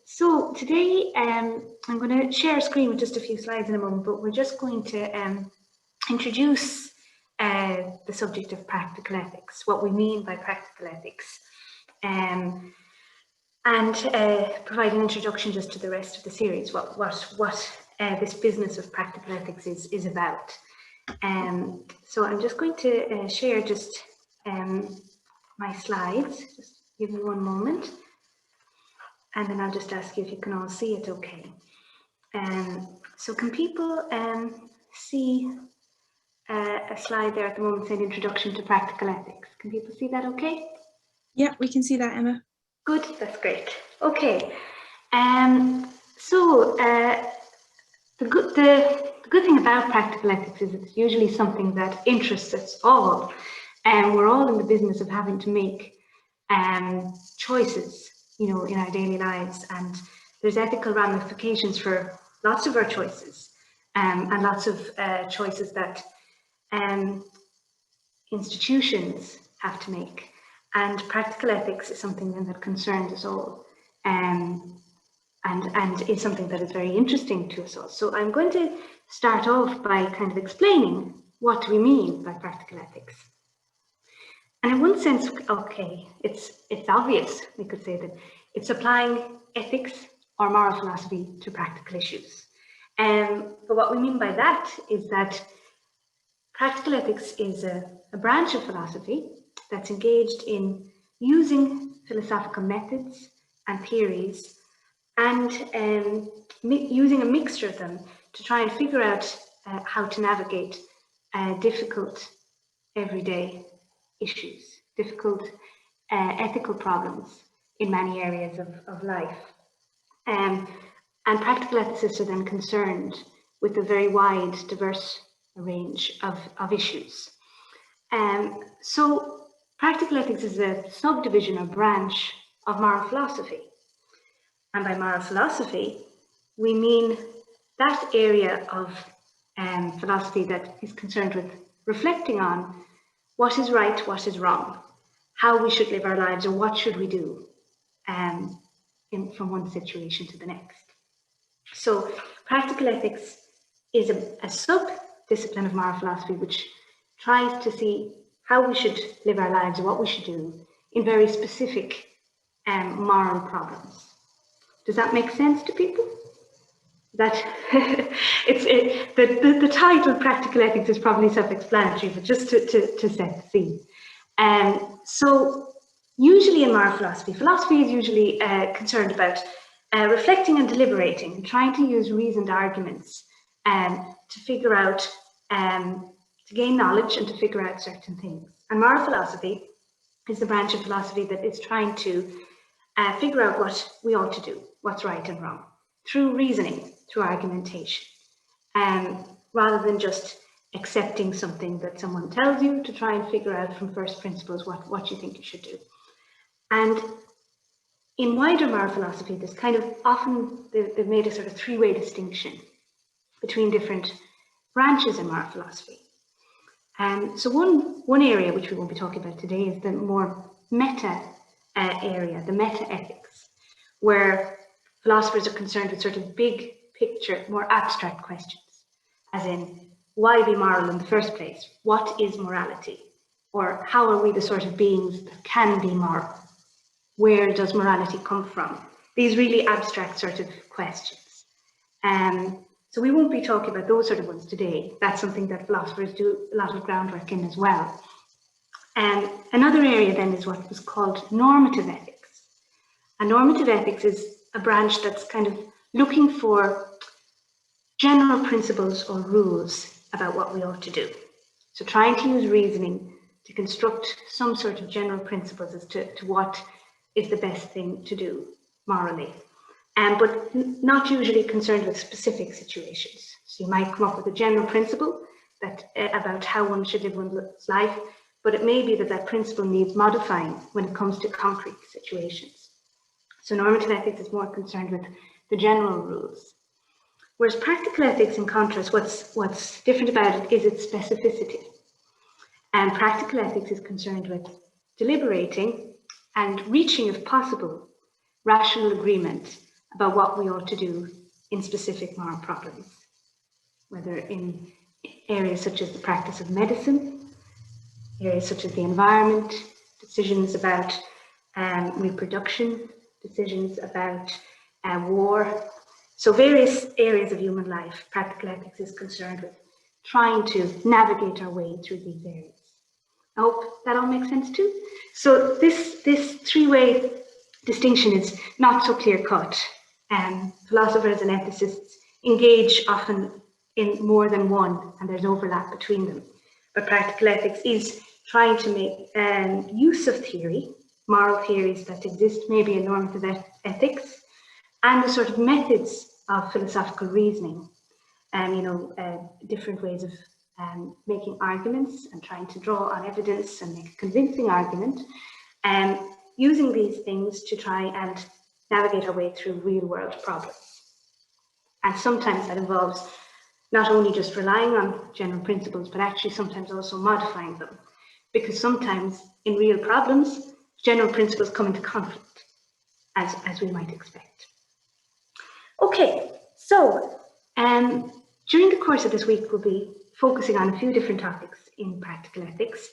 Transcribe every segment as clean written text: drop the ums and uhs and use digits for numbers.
So today I'm going to share a screen with just a few slides in a moment, but we're just going to introduce the subject of practical ethics, what we mean by practical ethics, and provide an introduction just to the rest of the series, what this business of practical ethics is about. So I'm just going to share just my slides. Just give me one moment. And then I'll just ask you if you can all see it okay. So can people see a slide there at the moment saying Introduction to Practical Ethics? Can people see that okay? Yeah, we can see that, Emma. Good, that's great. Okay. The good thing about practical ethics is it's usually something that interests us all. And we're all in the business of having to make choices, you know, in our daily lives, and there's ethical ramifications for lots of our choices, and lots of choices that institutions have to make. And practical ethics is something then that concerns us all, and is something that is very interesting to us all. So I'm going to start off by kind of explaining what do we mean by practical ethics. And in one sense, okay, it's obvious, we could say that it's applying ethics or moral philosophy to practical issues. But what we mean by that is that practical ethics is a branch of philosophy that's engaged in using philosophical methods and theories and using a mixture of them to try and figure out how to navigate difficult everyday issues, difficult ethical problems in many areas of life. And practical ethicists are then concerned with a very wide, diverse range of issues. So practical ethics is a subdivision or branch of moral philosophy. And by moral philosophy, we mean that area of philosophy that is concerned with reflecting on what is right, what is wrong, how we should live our lives, or what should we do from one situation to the next. So practical ethics is a sub-discipline of moral philosophy which tries to see how we should live our lives, or what we should do in very specific moral problems. Does that make sense to people? That the title practical ethics is probably self-explanatory, but just to set the scene. So usually in moral philosophy, philosophy is usually concerned about reflecting and deliberating, trying to use reasoned arguments to figure out, to gain knowledge and to figure out certain things. And moral philosophy is the branch of philosophy that is trying to figure out what we ought to do, what's right and wrong, through reasoning, through argumentation, rather than just accepting something that someone tells you, to try and figure out from first principles what you think you should do. And in wider moral philosophy, there's kind of often, they've made a sort of three-way distinction between different branches in moral philosophy. So one area which we won't be talking about today is the more meta area, the meta-ethics, where philosophers are concerned with sort of big picture, more abstract questions, as in, why be moral in the first place? What is morality? Or how are we the sort of beings that can be moral? Where does morality come from? These really abstract sort of questions. So we won't be talking about those sort of ones today. That's something that philosophers do a lot of groundwork in as well. Another area then is what was called normative ethics. And normative ethics is a branch that's kind of looking for general principles or rules about what we ought to do. So trying to use reasoning to construct some sort of general principles as to what is the best thing to do morally, but not usually concerned with specific situations. So you might come up with a general principle that about how one should live one's life, but it may be that that principle needs modifying when it comes to concrete situations. So normative ethics is more concerned with the general rules. Whereas practical ethics, in contrast, what's different about it is its specificity. And practical ethics is concerned with deliberating and reaching, if possible, rational agreement about what we ought to do in specific moral problems, whether in areas such as the practice of medicine, areas such as the environment, decisions about reproduction, decisions about war. So various areas of human life, practical ethics is concerned with trying to navigate our way through these areas. I hope that all makes sense too. So this three-way distinction is not so clear-cut. Philosophers and ethicists engage often in more than one, and there's overlap between them. But practical ethics is trying to make use of theory, moral theories that exist maybe in normative ethics, and the sort of methods of philosophical reasoning, different ways of making arguments and trying to draw on evidence and make a convincing argument, and using these things to try and navigate our way through real-world problems. And sometimes that involves not only just relying on general principles, but actually sometimes also modifying them. Because sometimes in real problems, general principles come into conflict, as we might expect. Okay, so during the course of this week, we'll be focusing on a few different topics in practical ethics,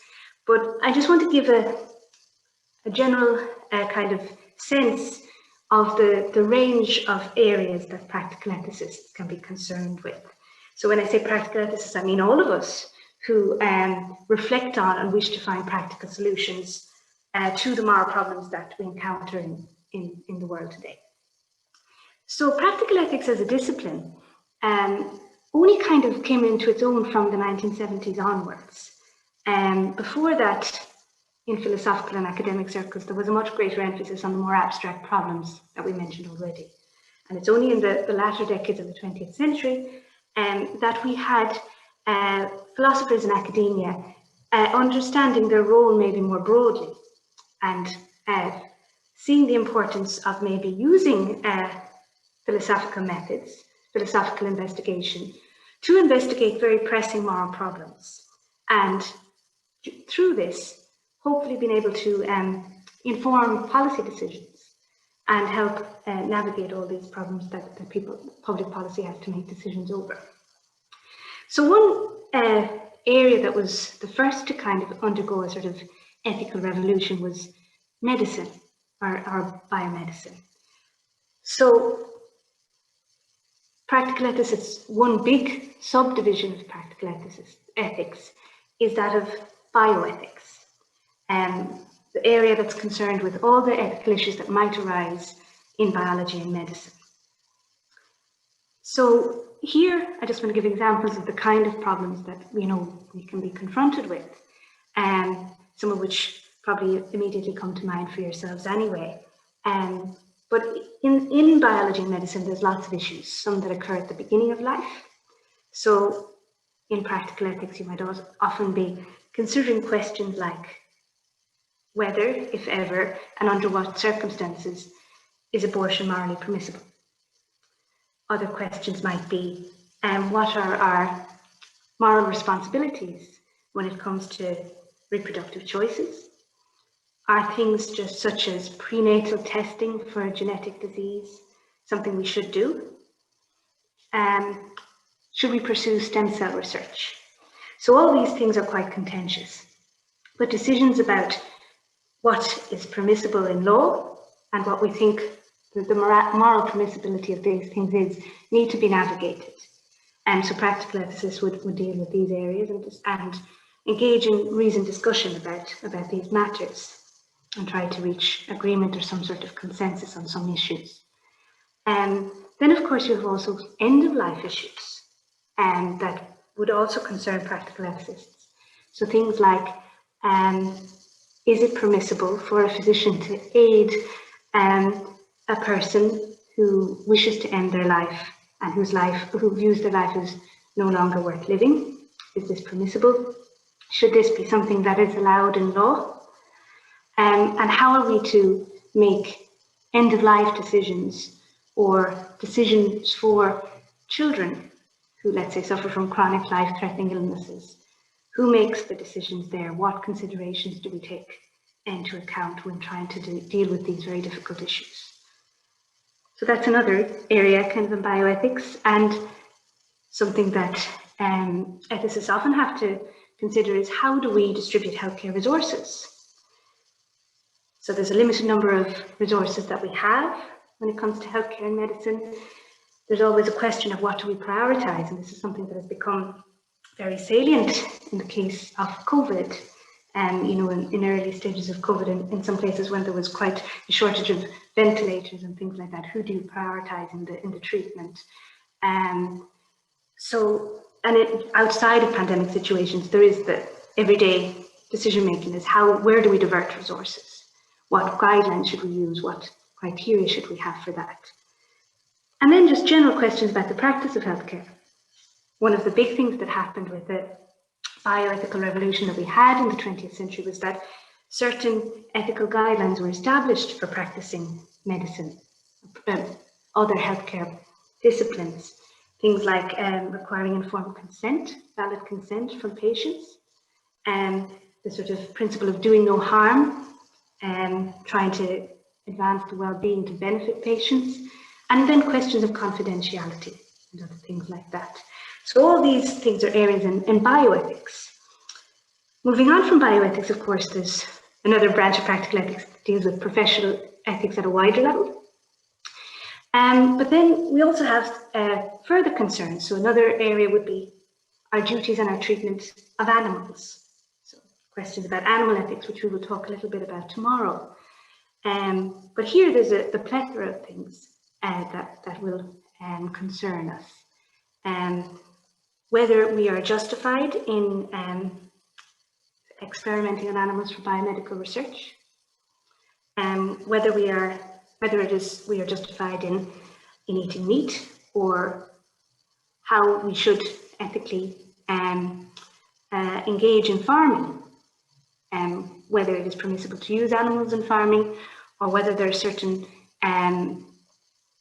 but I just want to give a general kind of sense of the range of areas that practical ethicists can be concerned with. So when I say practical ethicists, I mean all of us who reflect on and wish to find practical solutions to the moral problems that we encounter in the world today. So practical ethics as a discipline only kind of came into its own from the 1970s onwards. Before that, in philosophical and academic circles, there was a much greater emphasis on the more abstract problems that we mentioned already. And it's only in the latter decades of the 20th century that we had philosophers in academia understanding their role maybe more broadly and seeing the importance of maybe using philosophical methods, philosophical investigation, to investigate very pressing moral problems. And through this, hopefully being able to inform policy decisions and help navigate all these problems that public policy has to make decisions over. So one area that was the first to kind of undergo a sort of ethical revolution was medicine, or biomedicine. So practical ethicists, one big subdivision of practical ethics is that of bioethics, the area that's concerned with all the ethical issues that might arise in biology and medicine. So here, I just want to give examples of the kind of problems that we can be confronted with, some of which probably immediately come to mind for yourselves anyway. But in biology and medicine, there's lots of issues, some that occur at the beginning of life. So in practical ethics, you might often be considering questions like whether, if ever, and under what circumstances is abortion morally permissible. Other questions might be, what are our moral responsibilities when it comes to reproductive choices? Are things just such as prenatal testing for genetic disease something we should do? Should we pursue stem cell research? So all these things are quite contentious, but decisions about what is permissible in law and what we think the moral permissibility of these things is need to be navigated. So practical ethicists would deal with these areas and engage in reasoned discussion about these matters and try to reach agreement or some sort of consensus on some issues. Then, of course, you have also end-of-life issues that would also concern practical ethicists. So things like, is it permissible for a physician to aid a person who wishes to end their life and who views their life as no longer worth living? Is this permissible? Should this be something that is allowed in law? And how are we to make end-of-life decisions or decisions for children who, let's say, suffer from chronic life-threatening illnesses? Who makes the decisions there? What considerations do we take into account when trying to deal with these very difficult issues? So that's another area kind of in bioethics, and something that ethicists often have to consider is how do we distribute healthcare resources? So there's a limited number of resources that we have when it comes to healthcare and medicine. There's always a question of what do we prioritize, and this is something that has become very salient in the case of COVID. In early stages of COVID, in some places when there was quite a shortage of ventilators and things like that, who do you prioritize in the treatment? Outside of pandemic situations, there is the everyday decision making is where do we divert resources? What guidelines should we use? What criteria should we have for that? And then just general questions about the practice of healthcare. One of the big things that happened with the bioethical revolution that we had in the 20th century was that certain ethical guidelines were established for practicing medicine, other healthcare disciplines, things like requiring informed consent, valid consent from patients, and the sort of principle of doing no harm, and trying to advance the well-being to benefit patients, and then questions of confidentiality and other things like that. So all these things are areas in bioethics. Moving on from bioethics, of course, there's another branch of practical ethics that deals with professional ethics at a wider level. But then we also have further concerns. So another area would be our duties and our treatment of animals. So questions about animal ethics, which we will talk a little bit about tomorrow. But here there's the plethora of things that will concern us. Whether we are justified in experimenting on animals for biomedical research, whether we are justified in eating meat, or how we should ethically engage in farming, whether it is permissible to use animals in farming, or whether there are certain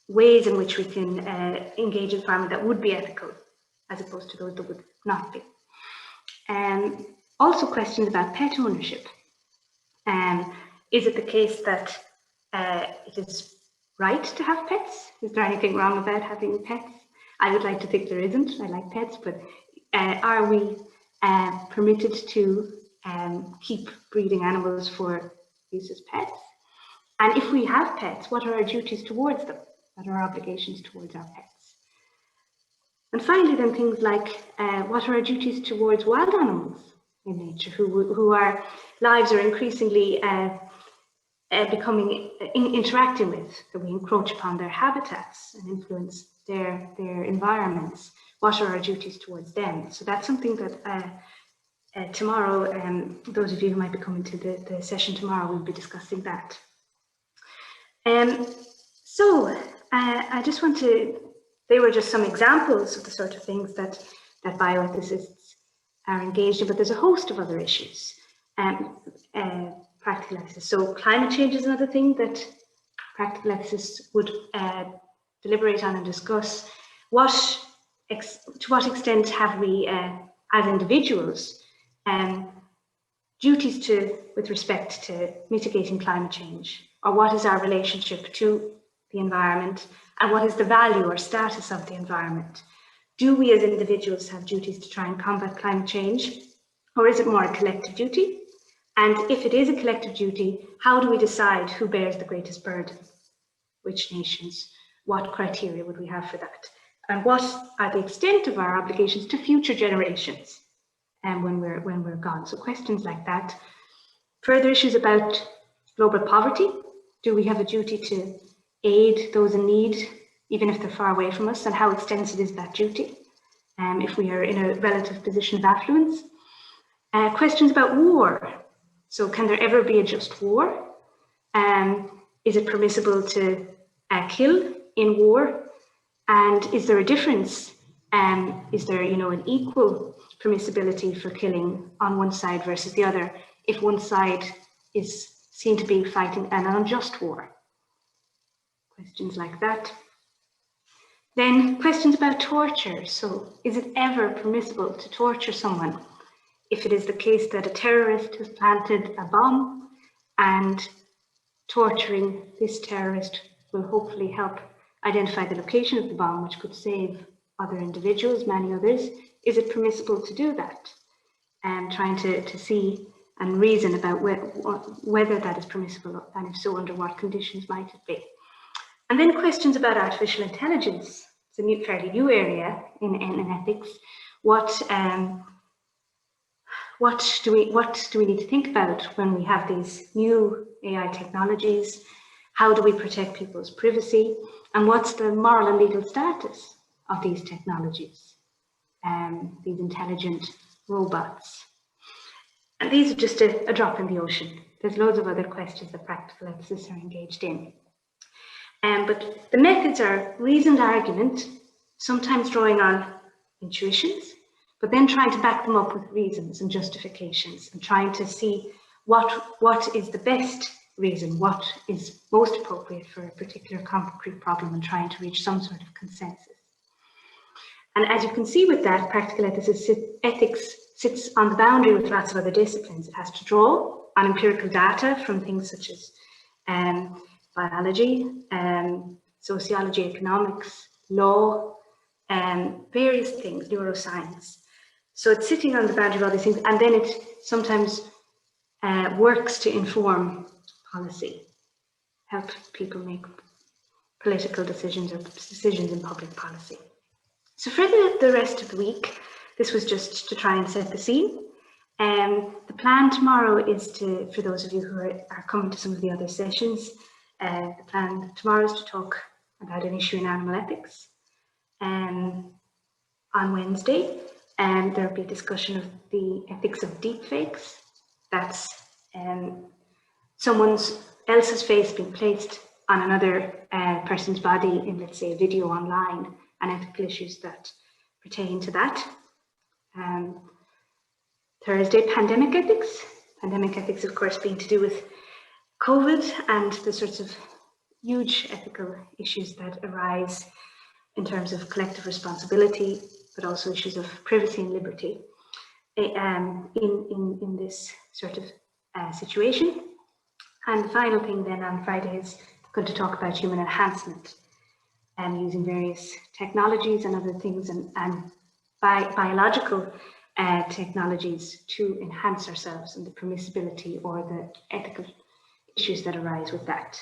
ways in which we can engage in farming that would be ethical, as opposed to those that would not be. Also questions about pet ownership. Is it the case that it is right to have pets? Is there anything wrong about having pets? I would like to think there isn't. I like pets, but are we permitted to keep breeding animals for use as pets? And if we have pets, what are our duties towards them? What are our obligations towards our pets? And finally, then things like what are our duties towards wild animals in nature, who our lives are increasingly interacting with, that we encroach upon their habitats and influence their environments. What are our duties towards them? So that's something that tomorrow, those of you who might be coming to the session tomorrow, we'll be discussing that. I just want to, they were just some examples of the sort of things that bioethicists are engaged in, but there's a host of other issues. Practical ethicists. So climate change is another thing that practical ethicists would deliberate on and discuss. To what extent have we, as individuals, duties with respect to mitigating climate change, or what is our relationship to the environment, and what is the value or status of the environment? Do we as individuals have duties to try and combat climate change, or is it more a collective duty? And if it is a collective duty, how do we decide who bears the greatest burden? Which nations? What criteria would we have for that? And what are the extent of our obligations to future generations when we're gone? So questions like that. Further issues about global poverty. Do we have a duty to aid those in need, even if they're far away from us? And how extensive is that duty if we are in a relative position of affluence? Questions about war. So can there ever be a just war? Is it permissible to kill in war? And is there a difference? Is there, an equal permissibility for killing on one side versus the other if one side is seen to be fighting an unjust war? Questions like that. Then questions about torture. So is it ever permissible to torture someone if it is the case that a terrorist has planted a bomb and torturing this terrorist will hopefully help identify the location of the bomb, which could save other individuals, many others. Is it permissible to do that? Trying to see and reason about whether that is permissible, and if so, under what conditions might it be. And then questions about artificial intelligence. It's a fairly new area in ethics. What do we need to think about when we have these new AI technologies? How do we protect people's privacy? And what's the moral and legal status of these technologies, these intelligent robots? And these are just a drop in the ocean. There's loads of other questions that practical ethicists are engaged in. But the methods are reasoned argument, sometimes drawing on intuitions, but then trying to back them up with reasons and justifications, and trying to see what is the best reason, what is most appropriate for a particular concrete problem, and trying to reach some sort of consensus. And as you can see with that, practical ethics sits on the boundary with lots of other disciplines. It has to draw on empirical data from things such as biology, sociology, economics, law, various things, neuroscience. So it's sitting on the boundary of all these things, and then it sometimes works to inform policy, help people make political decisions or decisions in public policy. So for the rest of the week, this was just to try and set the scene. The plan tomorrow is for those of you who are coming to some of the other sessions, the plan tomorrow is to talk about an issue in animal ethics. On Wednesday, there will be a discussion of the ethics of deepfakes. That's someone else's face being placed on another person's body in, let's say, a video online, and ethical issues that pertain to that. Thursday, pandemic ethics. Pandemic ethics, of course, being to do with COVID and the sorts of huge ethical issues that arise in terms of collective responsibility, but also issues of privacy and liberty in this sort of situation. And the final thing then on Friday is going to talk about human enhancement, using various technologies and other things and biological technologies to enhance ourselves, and the permissibility or the ethical issues that arise with that.